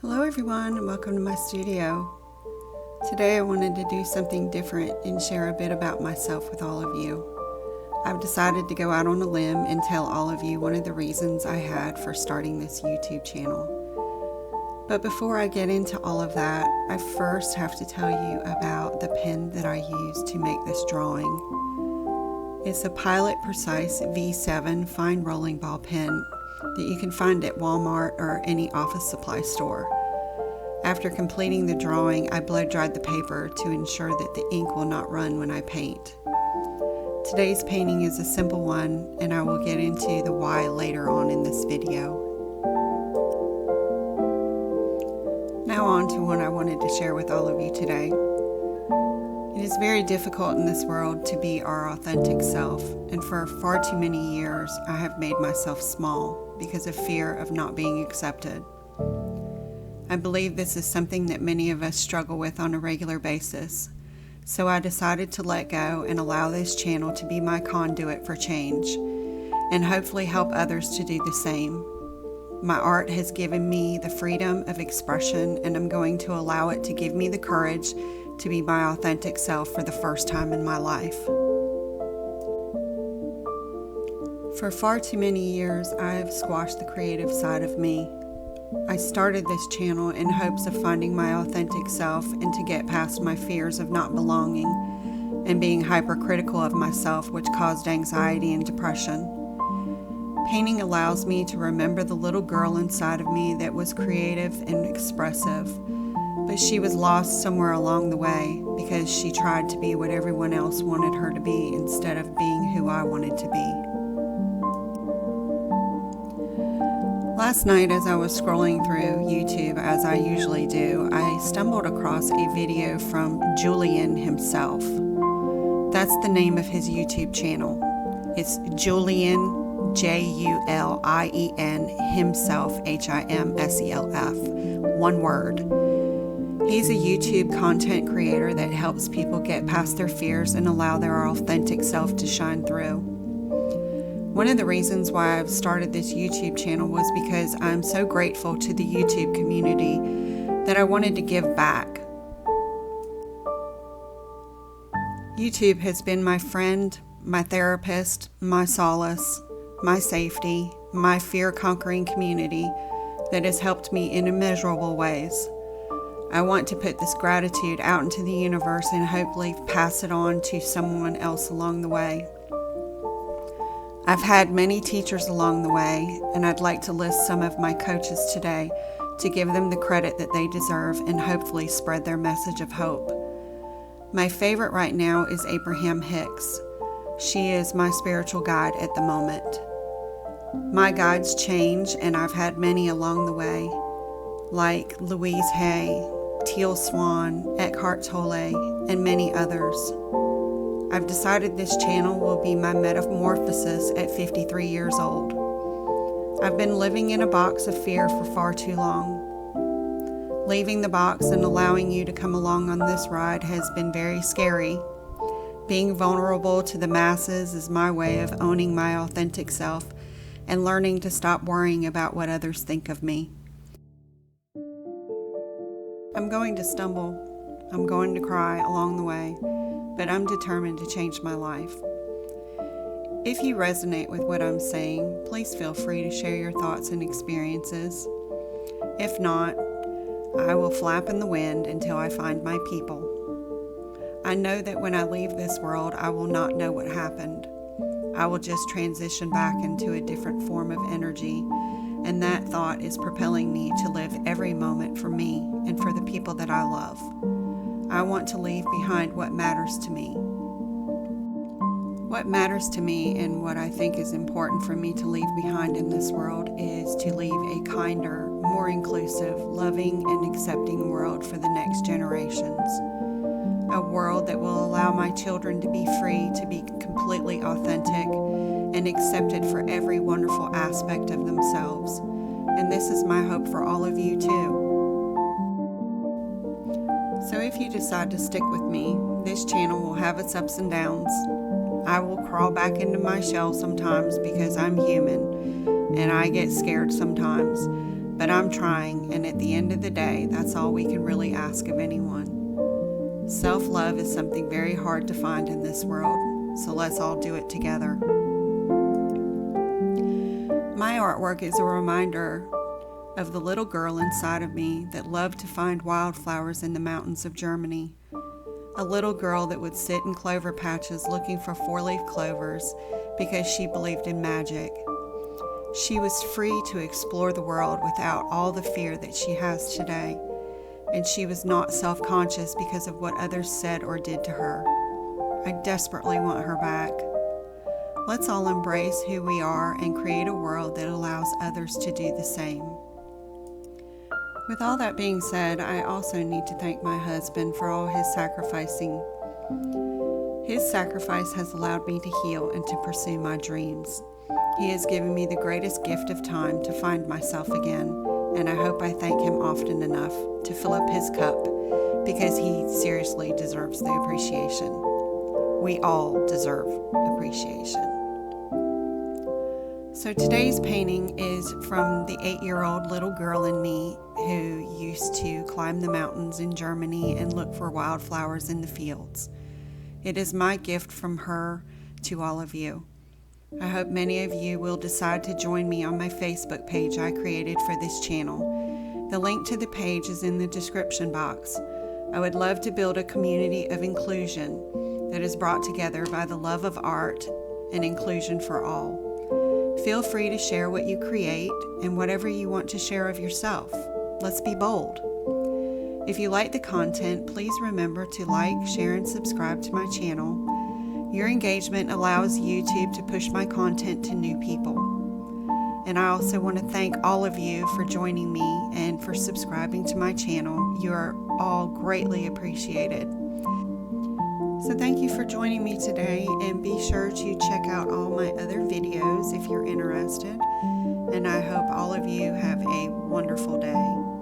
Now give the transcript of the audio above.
Hello everyone and welcome to my studio. Today I wanted to do something different and share a bit about myself with all of you. I've decided to go out on a limb and tell all of you one of the reasons I had for starting this YouTube channel. But before I get into all of that, I first have to tell you about the pen that I used to make this drawing. It's a Pilot Precise V7 fine rolling ball pen that you can find at Walmart or any office supply store. After completing the drawing, I blow dried the paper to ensure that the ink will not run when I paint. Today's painting is a simple one, and I will get into the why later on in this video. Now on to what I wanted to share with all of you today. It is very difficult in this world to be our authentic self, and for far too many years I have made myself small because of fear of not being accepted. I believe this is something that many of us struggle with on a regular basis, so I decided to let go and allow this channel to be my conduit for change, and hopefully help others to do the same. My art has given me the freedom of expression, and I'm going to allow it to give me the courage to be my authentic self for the first time in my life. For far too many years, I have squashed the creative side of me. I started this channel in hopes of finding my authentic self and to get past my fears of not belonging and being hypercritical of myself, which caused anxiety and depression. Painting allows me to remember the little girl inside of me that was creative and expressive, but she was lost somewhere along the way because she tried to be what everyone else wanted her to be instead of being who I wanted to be. Last night, as I was scrolling through YouTube, as I usually do, I stumbled across a video from Julian himself. That's the name of his YouTube channel. It's Julian, Julien, himself, Himself, one word. He's a YouTube content creator that helps people get past their fears and allow their authentic self to shine through. One of the reasons why I've started this YouTube channel was because I'm so grateful to the YouTube community that I wanted to give back. YouTube has been my friend, my therapist, my solace, my safety, my fear-conquering community that has helped me in immeasurable ways. I want to put this gratitude out into the universe and hopefully pass it on to someone else along the way. I've had many teachers along the way, and I'd like to list some of my coaches today to give them the credit that they deserve and hopefully spread their message of hope. My favorite right now is Abraham Hicks. She is my spiritual guide at the moment. My guides change, and I've had many along the way, like Louise Hay, Teal Swan, Eckhart Tolle, and many others. I've decided this channel will be my metamorphosis at 53 years old. I've been living in a box of fear for far too long. Leaving the box and allowing you to come along on this ride has been very scary. Being vulnerable to the masses is my way of owning my authentic self and learning to stop worrying about what others think of me. I'm going to stumble. I'm going to cry along the way, but I'm determined to change my life. If you resonate with what I'm saying, please feel free to share your thoughts and experiences. If not, I will flap in the wind until I find my people. I know that when I leave this world, I will not know what happened. I will just transition back into a different form of energy, and that thought is propelling me to live every moment for me and for the people that I love. I want to leave behind what matters to me. What matters to me and what I think is important for me to leave behind in this world is to leave a kinder, more inclusive, loving, and accepting world for the next generations. A world that will allow my children to be free to be completely authentic and accepted for every wonderful aspect of themselves. And this is my hope for all of you too. So if you decide to stick with me, this channel will have its ups and downs. I will crawl back into my shell sometimes because I'm human and I get scared sometimes. But I'm trying, and at the end of the day, that's all we can really ask of anyone. Self-love is something very hard to find in this world, so let's all do it together. My artwork is a reminder of the little girl inside of me that loved to find wildflowers in the mountains of Germany. A little girl that would sit in clover patches looking for four-leaf clovers because she believed in magic. She was free to explore the world without all the fear that she has today, and she was not self-conscious because of what others said or did to her. I desperately want her back. Let's all embrace who we are and create a world that allows others to do the same. With all that being said, I also need to thank my husband for all his sacrificing. His sacrifice has allowed me to heal and to pursue my dreams. He has given me the greatest gift of time to find myself again, and I hope I thank him often enough to fill up his cup, because he seriously deserves the appreciation. We all deserve appreciation. So today's painting is from the 8-year-old little girl in me who used to climb the mountains in Germany and look for wildflowers in the fields. It is my gift from her to all of you. I hope many of you will decide to join me on my Facebook page I created for this channel. The link to the page is in the description box. I would love to build a community of inclusion that is brought together by the love of art and inclusion for all. Feel free to share what you create and whatever you want to share of yourself. Let's be bold. If you like the content, please remember to like, share, and subscribe to my channel. Your engagement allows YouTube to push my content to new people. And I also want to thank all of you for joining me and for subscribing to my channel. You are all greatly appreciated. So thank you for joining me today, and be sure to check out all my other videos if you're interested. And I hope all of you have a wonderful day.